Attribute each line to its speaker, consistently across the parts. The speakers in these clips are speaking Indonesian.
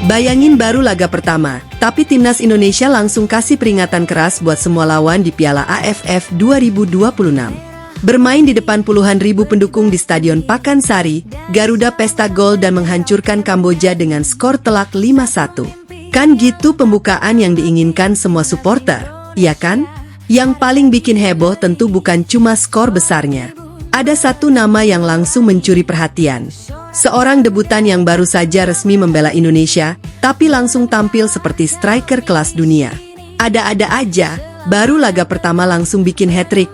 Speaker 1: Bayangin baru laga pertama, tapi timnas Indonesia langsung kasih peringatan keras buat semua lawan di Piala AFF 2026. Bermain di depan puluhan ribu pendukung di Stadion Pakansari, Garuda pesta gol dan menghancurkan Kamboja dengan skor telak 5-1. Kan gitu pembukaan yang diinginkan semua supporter, iya kan? Yang paling bikin heboh tentu bukan cuma skor besarnya. Ada satu nama yang langsung mencuri perhatian. Seorang debutan yang baru saja resmi membela Indonesia, tapi langsung tampil seperti striker kelas dunia. Ada-ada aja, baru laga pertama langsung bikin hat-trick.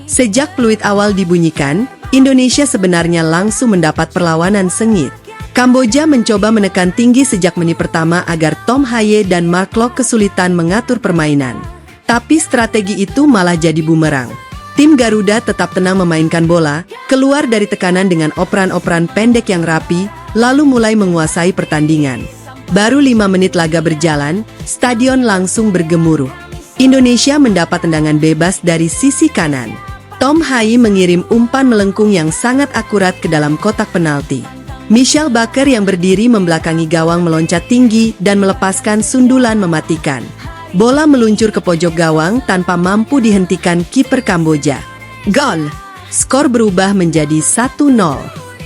Speaker 1: Sejak peluit awal dibunyikan, Indonesia sebenarnya langsung mendapat perlawanan sengit. Kamboja mencoba menekan tinggi sejak menit pertama agar Tom Haye dan Mark Locke kesulitan mengatur permainan. Tapi strategi itu malah jadi bumerang. Tim Garuda tetap tenang memainkan bola, keluar dari tekanan dengan operan-operan pendek yang rapi, lalu mulai menguasai pertandingan. Baru 5 menit laga berjalan, stadion langsung bergemuruh. Indonesia mendapat tendangan bebas dari sisi kanan. Tom Haye mengirim umpan melengkung yang sangat akurat ke dalam kotak penalti. Michel Baker yang berdiri membelakangi gawang meloncat tinggi dan melepaskan sundulan mematikan. Bola meluncur ke pojok gawang tanpa mampu dihentikan kiper Kamboja. Gol! Skor berubah menjadi 1-0.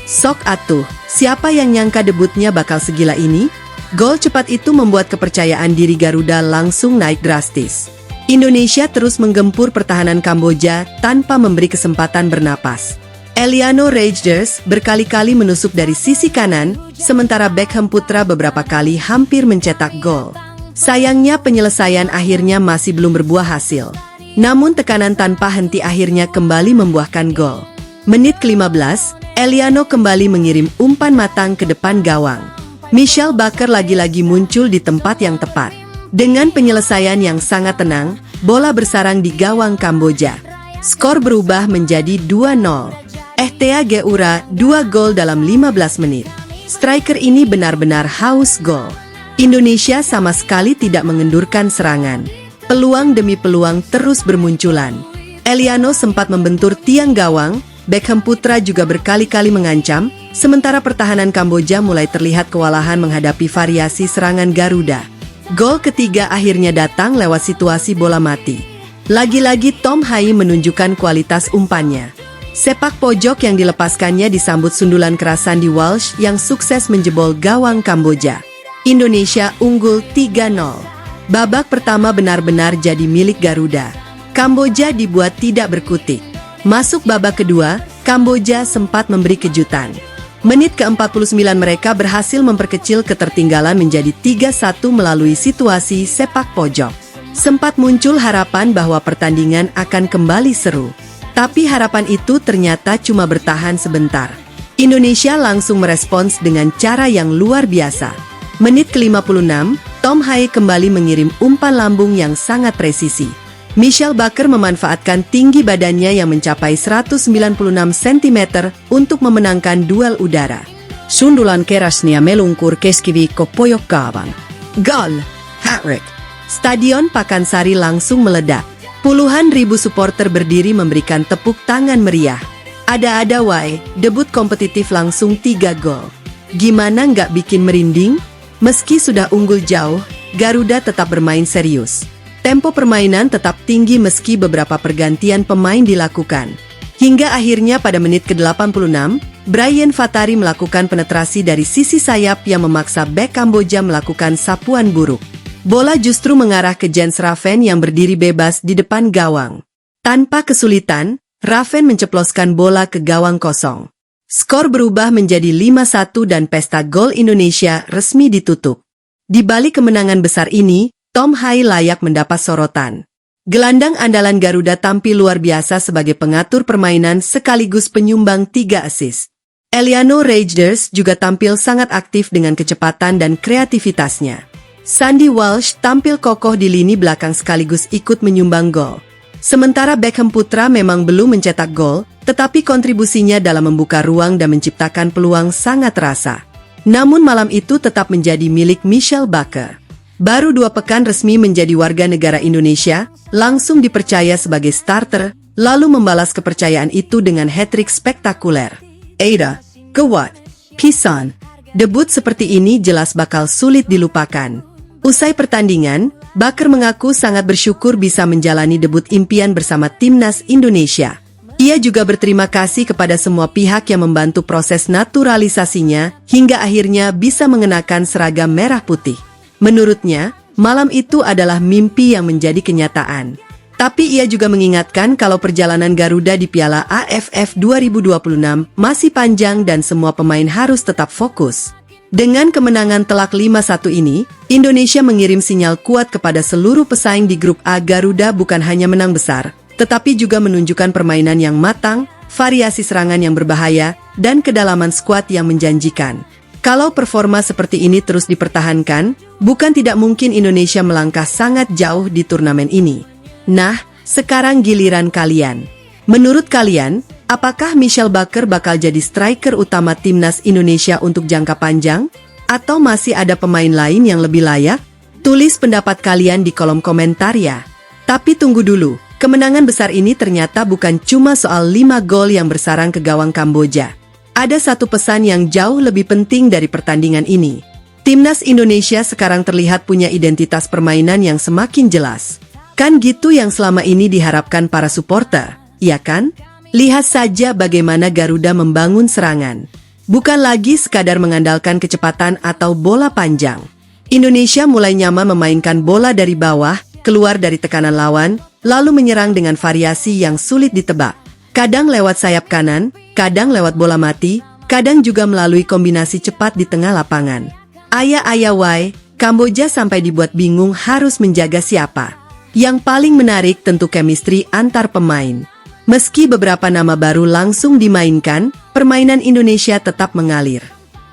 Speaker 1: Sok atuh, siapa yang nyangka debutnya bakal segila ini? Gol cepat itu membuat kepercayaan diri Garuda langsung naik drastis. Indonesia terus menggempur pertahanan Kamboja tanpa memberi kesempatan bernapas. Eliano Reijers berkali-kali menusuk dari sisi kanan, sementara Beckham Putra beberapa kali hampir mencetak gol. Sayangnya penyelesaian akhirnya masih belum berbuah hasil. Namun tekanan tanpa henti akhirnya kembali membuahkan gol. Menit ke-15, Eliano kembali mengirim umpan matang ke depan gawang. Michel Baker lagi-lagi muncul di tempat yang tepat. Dengan penyelesaian yang sangat tenang, bola bersarang di gawang Kamboja. Skor berubah menjadi 2-0. Ehtea Geura 2 gol dalam 15 menit. Striker ini benar-benar haus gol. Indonesia sama sekali tidak mengendurkan serangan. Peluang demi peluang terus bermunculan. Eliano sempat membentur tiang gawang, Beckham Putra juga berkali-kali mengancam, sementara pertahanan Kamboja mulai terlihat kewalahan menghadapi variasi serangan Garuda. Gol ketiga akhirnya datang lewat situasi bola mati. Lagi-lagi Tom Haye menunjukkan kualitas umpannya. Sepak pojok yang dilepaskannya disambut sundulan keras Sandy Walsh yang sukses menjebol gawang Kamboja. Indonesia unggul 3-0. Babak pertama benar-benar jadi milik Garuda. Kamboja dibuat tidak berkutik. Masuk babak kedua, Kamboja sempat memberi kejutan. Menit ke-49 mereka berhasil memperkecil ketertinggalan menjadi 3-1 melalui situasi sepak pojok. Sempat muncul harapan bahwa pertandingan akan kembali seru. Tapi harapan itu ternyata cuma bertahan sebentar. Indonesia langsung merespons dengan cara yang luar biasa. Menit ke-56, Tom Haye kembali mengirim umpan lambung yang sangat presisi. Michel Baker memanfaatkan tinggi badannya yang mencapai 196 cm untuk memenangkan duel udara.
Speaker 2: Sundulan kerasnya melungkur keskiviikko pojokkaavaan.
Speaker 1: Gol! Hat-trick! Stadion Pakansari langsung meledak. Puluhan ribu supporter berdiri memberikan tepuk tangan meriah. Ada-ada wae, debut kompetitif langsung 3 gol. Gimana nggak bikin merinding? Meski sudah unggul jauh, Garuda tetap bermain serius. Tempo permainan tetap tinggi meski beberapa pergantian pemain dilakukan. Hingga akhirnya pada menit ke-86, Brian Fatari melakukan penetrasi dari sisi sayap yang memaksa bek Kamboja melakukan sapuan buruk. Bola justru mengarah ke Jens Raven yang berdiri bebas di depan gawang. Tanpa kesulitan, Raven menceploskan bola ke gawang kosong. Skor berubah menjadi 5-1 dan pesta gol Indonesia resmi ditutup. Di balik kemenangan besar ini, Tom Haye layak mendapat sorotan. Gelandang andalan Garuda tampil luar biasa sebagai pengatur permainan sekaligus penyumbang 3 assist. Eliano Reijers juga tampil sangat aktif dengan kecepatan dan kreativitasnya. Sandy Walsh tampil kokoh di lini belakang sekaligus ikut menyumbang gol. Sementara Beckham Putra memang belum mencetak gol, tetapi kontribusinya dalam membuka ruang dan menciptakan peluang sangat terasa. Namun malam itu tetap menjadi milik Michel Baker. Baru 2 pekan resmi menjadi warga negara Indonesia, langsung dipercaya sebagai starter, lalu membalas kepercayaan itu dengan hat-trick spektakuler.
Speaker 2: Ada, Gawat, Pisan,
Speaker 1: Debut seperti ini jelas bakal sulit dilupakan. Usai pertandingan, Baker mengaku sangat bersyukur bisa menjalani debut impian bersama timnas Indonesia. Ia juga berterima kasih kepada semua pihak yang membantu proses naturalisasinya hingga akhirnya bisa mengenakan seragam merah putih. Menurutnya, malam itu adalah mimpi yang menjadi kenyataan. Tapi ia juga mengingatkan kalau perjalanan Garuda di Piala AFF 2026 masih panjang dan semua pemain harus tetap fokus. Dengan kemenangan telak 5-1 ini, Indonesia mengirim sinyal kuat kepada seluruh pesaing di grup A. Garuda bukan hanya menang besar, tetapi juga menunjukkan permainan yang matang, variasi serangan yang berbahaya, dan kedalaman skuad yang menjanjikan. Kalau performa seperti ini terus dipertahankan, bukan tidak mungkin Indonesia melangkah sangat jauh di turnamen ini. Nah, sekarang giliran kalian. Menurut kalian, apakah Michelle Baker bakal jadi striker utama timnas Indonesia untuk jangka panjang? Atau masih ada pemain lain yang lebih layak? Tulis pendapat kalian di kolom komentar ya. Tapi tunggu dulu, kemenangan besar ini ternyata bukan cuma soal 5 gol yang bersarang ke gawang Kamboja. Ada satu pesan yang jauh lebih penting dari pertandingan ini. Timnas Indonesia sekarang terlihat punya identitas permainan yang semakin jelas. Kan gitu yang selama ini diharapkan para supporter, ya kan? Lihat saja bagaimana Garuda membangun serangan. Bukan lagi sekadar mengandalkan kecepatan atau bola panjang. Indonesia mulai nyaman memainkan bola dari bawah, keluar dari tekanan lawan, lalu menyerang dengan variasi yang sulit ditebak. Kadang lewat sayap kanan, kadang lewat bola mati, kadang juga melalui kombinasi cepat di tengah lapangan. Ayah-ayah Kamboja sampai dibuat bingung harus menjaga siapa. Yang paling menarik tentu chemistry antar pemain. Meski beberapa nama baru langsung dimainkan, permainan Indonesia tetap mengalir.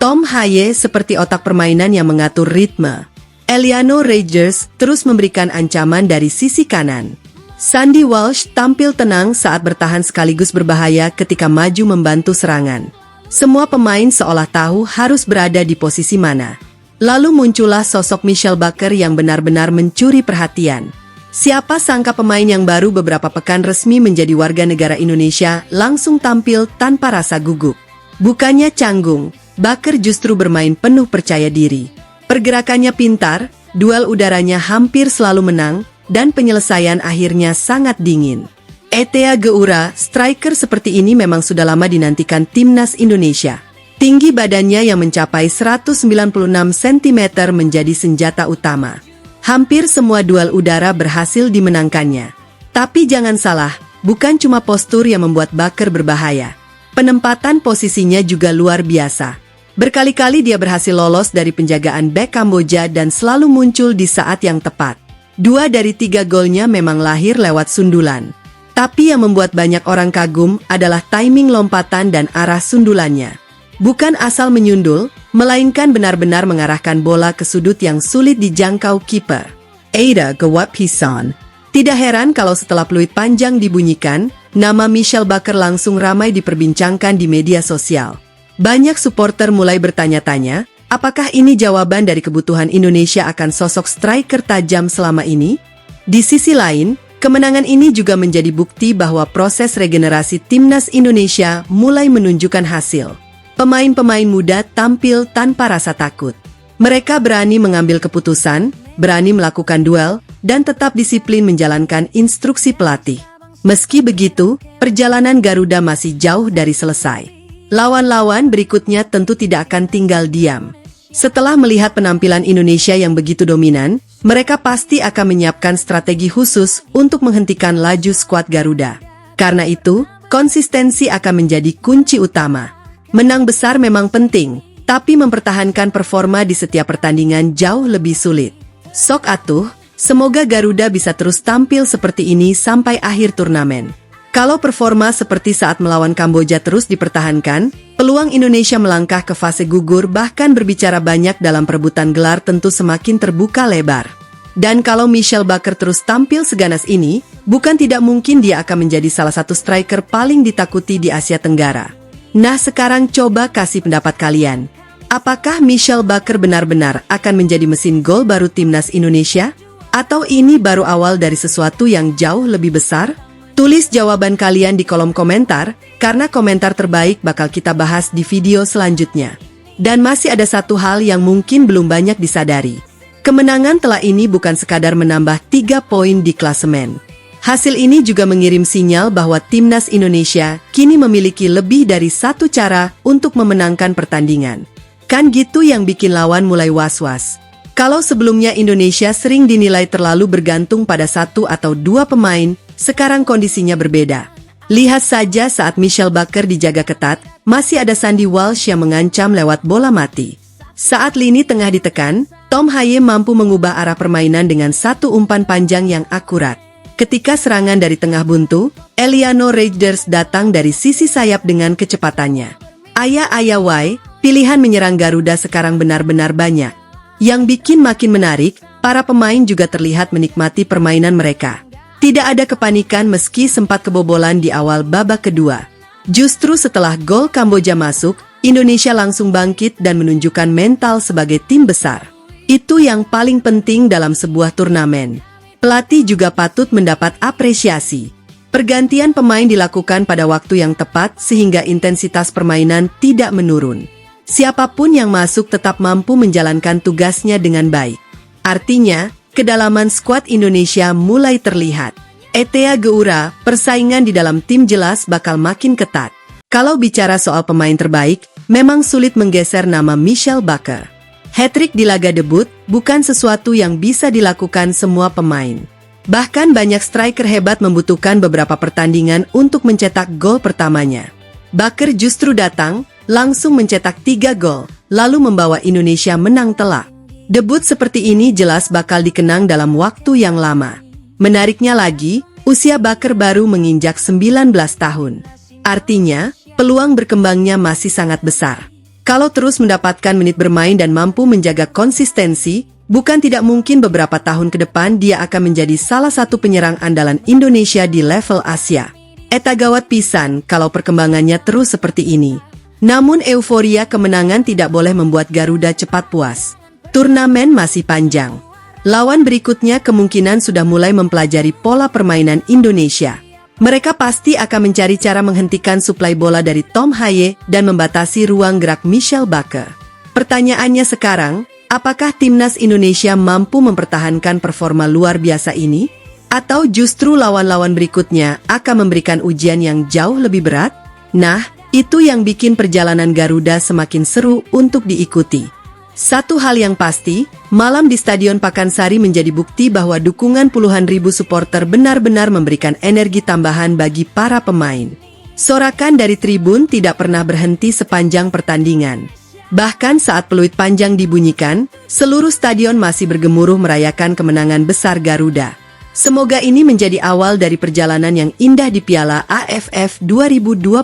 Speaker 1: Tom Haye seperti otak permainan yang mengatur ritme. Eliano Rogers terus memberikan ancaman dari sisi kanan. Sandy Walsh tampil tenang saat bertahan sekaligus berbahaya ketika maju membantu serangan. Semua pemain seolah tahu harus berada di posisi mana. Lalu muncullah sosok Michelle Baker yang benar-benar mencuri perhatian. Siapa sangka pemain yang baru beberapa pekan resmi menjadi warga negara Indonesia langsung tampil tanpa rasa gugup. Bukannya canggung, Baker justru bermain penuh percaya diri. Pergerakannya pintar, duel udaranya hampir selalu menang, dan penyelesaian akhirnya sangat dingin. Etea Geura, striker seperti ini memang sudah lama dinantikan timnas Indonesia. Tinggi badannya yang mencapai 196 cm menjadi senjata utama. Hampir semua duel udara berhasil dimenangkannya. Tapi jangan salah, bukan cuma postur yang membuat Baker berbahaya. Penempatan posisinya juga luar biasa. Berkali-kali dia berhasil lolos dari penjagaan bek Kamboja dan selalu muncul di saat yang tepat. 2 dari 3 golnya memang lahir lewat sundulan. Tapi yang membuat banyak orang kagum adalah timing lompatan dan arah sundulannya. Bukan asal menyundul, melainkan benar-benar mengarahkan bola ke sudut yang sulit dijangkau kiper. Ada Gawap Hisan. Tidak heran kalau setelah peluit panjang dibunyikan, nama Michelle Baker langsung ramai diperbincangkan di media sosial. Banyak supporter mulai bertanya-tanya, apakah ini jawaban dari kebutuhan Indonesia akan sosok striker tajam selama ini? Di sisi lain, kemenangan ini juga menjadi bukti bahwa proses regenerasi timnas Indonesia mulai menunjukkan hasil. Pemain-pemain muda tampil tanpa rasa takut. Mereka berani mengambil keputusan, berani melakukan duel, dan tetap disiplin menjalankan instruksi pelatih. Meski begitu, perjalanan Garuda masih jauh dari selesai. Lawan-lawan berikutnya tentu tidak akan tinggal diam. Setelah melihat penampilan Indonesia yang begitu dominan, mereka pasti akan menyiapkan strategi khusus untuk menghentikan laju skuad Garuda. Karena itu, konsistensi akan menjadi kunci utama. Menang besar memang penting, tapi mempertahankan performa di setiap pertandingan jauh lebih sulit. Sok atuh, semoga Garuda bisa terus tampil seperti ini sampai akhir turnamen. Kalau performa seperti saat melawan Kamboja terus dipertahankan, peluang Indonesia melangkah ke fase gugur bahkan berbicara banyak dalam perebutan gelar tentu semakin terbuka lebar. Dan kalau Michelle Baker terus tampil seganas ini, bukan tidak mungkin dia akan menjadi salah satu striker paling ditakuti di Asia Tenggara. Nah sekarang coba kasih pendapat kalian. Apakah Michelle Baker benar-benar akan menjadi mesin gol baru timnas Indonesia? Atau ini baru awal dari sesuatu yang jauh lebih besar? Tulis jawaban kalian di kolom komentar, karena komentar terbaik bakal kita bahas di video selanjutnya. Dan masih ada satu hal yang mungkin belum banyak disadari. Kemenangan telak ini bukan sekadar menambah 3 poin di klasemen. Hasil ini juga mengirim sinyal bahwa timnas Indonesia kini memiliki lebih dari satu cara untuk memenangkan pertandingan. Kan gitu yang bikin lawan mulai was-was. Kalau sebelumnya Indonesia sering dinilai terlalu bergantung pada satu atau dua pemain, sekarang kondisinya berbeda. Lihat saja saat Michelle Baker dijaga ketat, masih ada Sandy Walsh yang mengancam lewat bola mati. Saat lini tengah ditekan, Tom Haye mampu mengubah arah permainan dengan satu umpan panjang yang akurat. Ketika serangan dari tengah buntu, Eliano Reijers datang dari sisi sayap dengan kecepatannya. Ayah-ayah, pilihan menyerang Garuda sekarang benar-benar banyak. Yang bikin makin menarik, para pemain juga terlihat menikmati permainan mereka. Tidak ada kepanikan meski sempat kebobolan di awal babak kedua. Justru setelah gol Kamboja masuk, Indonesia langsung bangkit dan menunjukkan mental sebagai tim besar. Itu yang paling penting dalam sebuah turnamen. Pelatih juga patut mendapat apresiasi. Pergantian pemain dilakukan pada waktu yang tepat sehingga intensitas permainan tidak menurun. Siapapun yang masuk tetap mampu menjalankan tugasnya dengan baik. Artinya, kedalaman skuad Indonesia mulai terlihat. Etea Geura, persaingan di dalam tim jelas bakal makin ketat. Kalau bicara soal pemain terbaik, memang sulit menggeser nama Michelle Baker. Hat-trick di laga debut bukan sesuatu yang bisa dilakukan semua pemain. Bahkan banyak striker hebat membutuhkan beberapa pertandingan untuk mencetak gol pertamanya. Baker justru datang, langsung mencetak 3 gol, lalu membawa Indonesia menang telak. Debut seperti ini jelas bakal dikenang dalam waktu yang lama. Menariknya lagi, usia Baker baru menginjak 19 tahun. Artinya, peluang berkembangnya masih sangat besar. Kalau terus mendapatkan menit bermain dan mampu menjaga konsistensi, bukan tidak mungkin beberapa tahun ke depan dia akan menjadi salah satu penyerang andalan Indonesia di level Asia. Eta gawat pisan kalau perkembangannya terus seperti ini. Namun euforia kemenangan tidak boleh membuat Garuda cepat puas. Turnamen masih panjang. Lawan berikutnya kemungkinan sudah mulai mempelajari pola permainan Indonesia. Mereka pasti akan mencari cara menghentikan suplai bola dari Tom Haye dan membatasi ruang gerak Michelle Baker. Pertanyaannya sekarang, apakah timnas Indonesia mampu mempertahankan performa luar biasa ini? Atau justru lawan-lawan berikutnya akan memberikan ujian yang jauh lebih berat? Nah, itu yang bikin perjalanan Garuda semakin seru untuk diikuti. Satu hal yang pasti, malam di Stadion Pakansari menjadi bukti bahwa dukungan puluhan ribu supporter benar-benar memberikan energi tambahan bagi para pemain. Sorakan dari tribun tidak pernah berhenti sepanjang pertandingan. Bahkan saat peluit panjang dibunyikan, seluruh stadion masih bergemuruh merayakan kemenangan besar Garuda. Semoga ini menjadi awal dari perjalanan yang indah di Piala AFF 2026.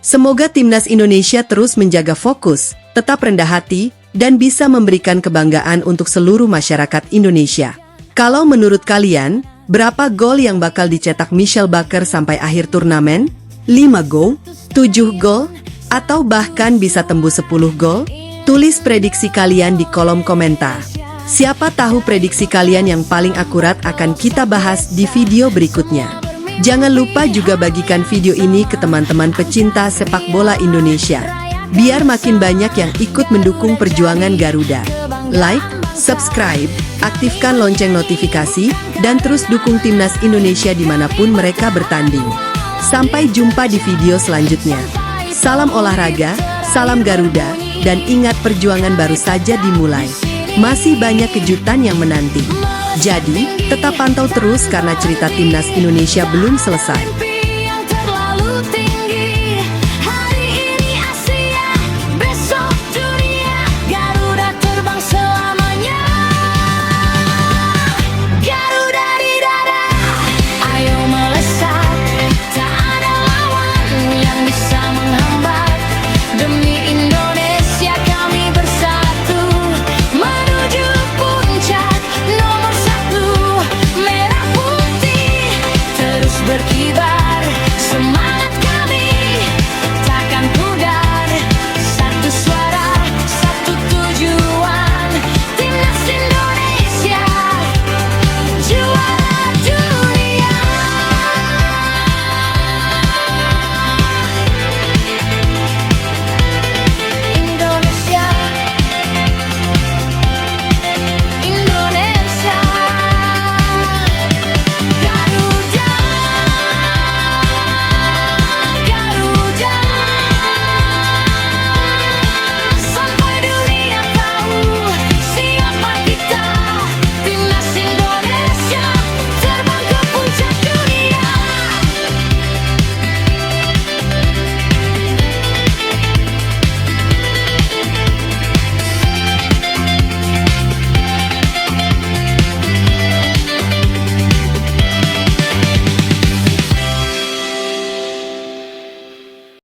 Speaker 1: Semoga timnas Indonesia terus menjaga fokus, tetap rendah hati, dan bisa memberikan kebanggaan untuk seluruh masyarakat Indonesia. Kalau menurut kalian, berapa gol yang bakal dicetak Michelle Baker sampai akhir turnamen? 5 gol? 7 gol? Atau bahkan bisa tembus 10 gol? Tulis prediksi kalian di kolom komentar. Siapa tahu prediksi kalian yang paling akurat akan kita bahas di video berikutnya. Jangan lupa juga bagikan video ini ke teman-teman pecinta sepak bola Indonesia. Biar makin banyak yang ikut mendukung perjuangan Garuda. Like, subscribe, aktifkan lonceng notifikasi, dan terus dukung timnas Indonesia dimanapun mereka bertanding. Sampai jumpa di video selanjutnya. Salam olahraga, salam Garuda, dan ingat perjuangan baru saja dimulai. Masih banyak kejutan yang menanti. Jadi, tetap pantau terus karena cerita timnas Indonesia belum selesai.
Speaker 3: Berkibar